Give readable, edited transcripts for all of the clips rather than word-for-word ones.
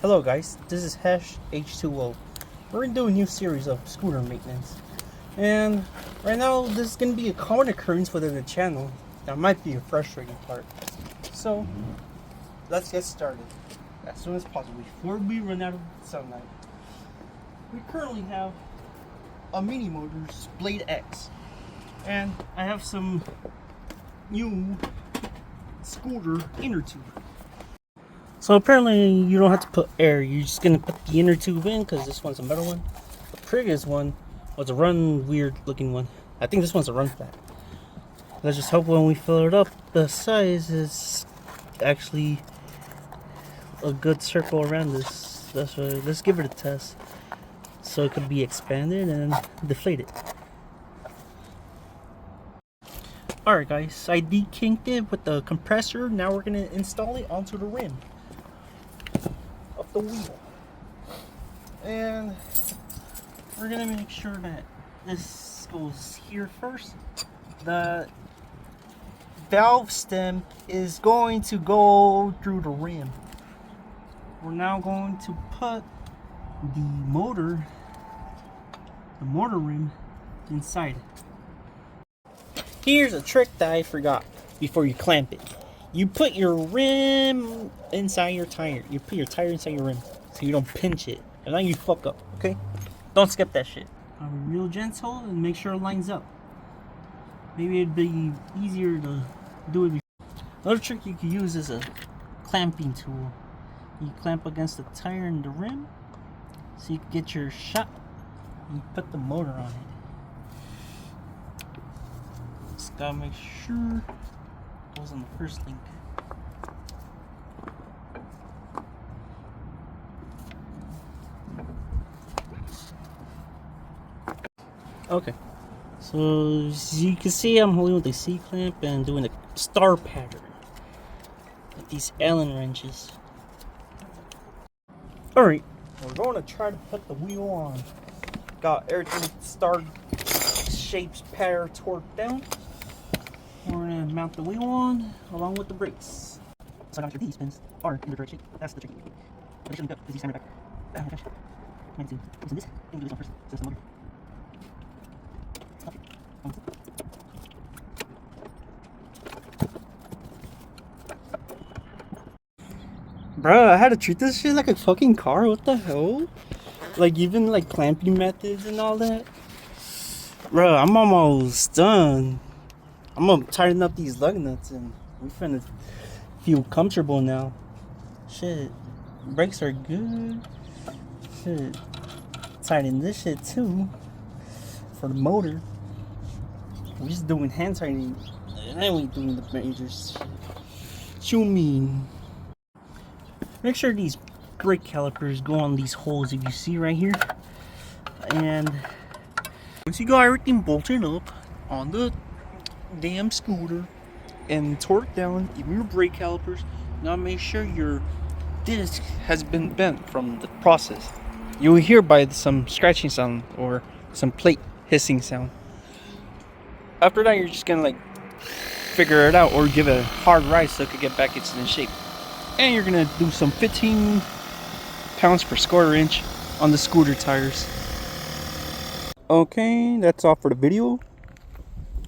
Hello guys, this is H2O. We're gonna do a new series of scooter maintenance. And right now this is gonna be a common occurrence within the channel. That might be a frustrating part. So let's get started as soon as possible before we run out of sunlight. We currently have a Mini Motors Blade X. And I have some new scooter inner tube. So apparently you don't have to put air, you're just gonna put the inner tube in because this one's a metal one. The previous one was a run weird looking one. I think this one's a run flat. Let's just hope when we fill it up the size is actually a good circle around this. That's why, let's give it a test so it could be expanded and deflated. Alright guys, I dekinked it with the compressor. Now we're gonna install it onto the rim of the wheel. And we're gonna make sure that this goes here first. The valve stem is going to go through the rim. We're now going to put the motor rim inside it. Here's a trick that I forgot before you clamp it. You put your rim inside your tire. You put your tire inside your rim so you don't pinch it. And then you fuck up, okay? Don't skip that shit. Real gentle and make sure it lines up. Maybe it'd be easier to do it before. Another trick you can use is a clamping tool. You clamp against the tire and the rim so you can get your shot. You put the motor on it. Just gotta make sure it goes on the first link. Okay, so as you can see, I'm holding with the C-clamp and doing a star pattern with these Allen wrenches. Alright, we're going to try to put the wheel on. Got everything star shapes pattern torqued down. We're going to mount the wheel on along with the brakes. So I got your D-spins are in the correct shape. That's the trick. But it shouldn't go because you center back. Oh my gosh. I need to loosen this. I need to do this one first. So it's the motor. Stop it. Bro, I had to treat this shit like a fucking car. What the hell? Like even like clamping methods and all that. Bro, I'm almost done. I'm gonna tighten up these lug nuts and we finna feel comfortable now. Shit, brakes are good. Shit, tighten this shit too for the motor. We're just doing hand tightening and then we doing the majors. You mean? Make sure these brake calipers go on these holes if you see right here. And once you got everything bolted up on the damn scooter and torqued down, even your brake calipers, now make sure your disc has been bent from the process. You will hear by some scratching sound or some plate hissing sound. After that, you're just gonna like figure it out or give it a hard ride so it could get back into shape. And you're gonna do some 15 pounds per square inch on the scooter tires. Okay, that's all for the video.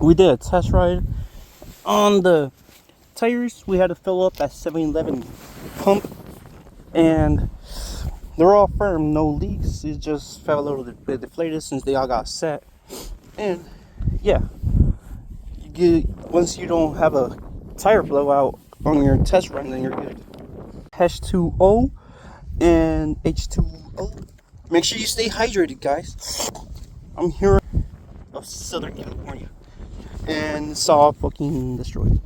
We did a test ride on the tires. We had to fill up that 7-Eleven pump and they're all firm, no leaks. It just felt a little bit deflated since they all got set. And yeah, once you don't have a tire blowout on your test run, then you're good. H2O and H2O. Make sure you stay hydrated, guys. I'm here of Southern California and it's all fucking destroyed.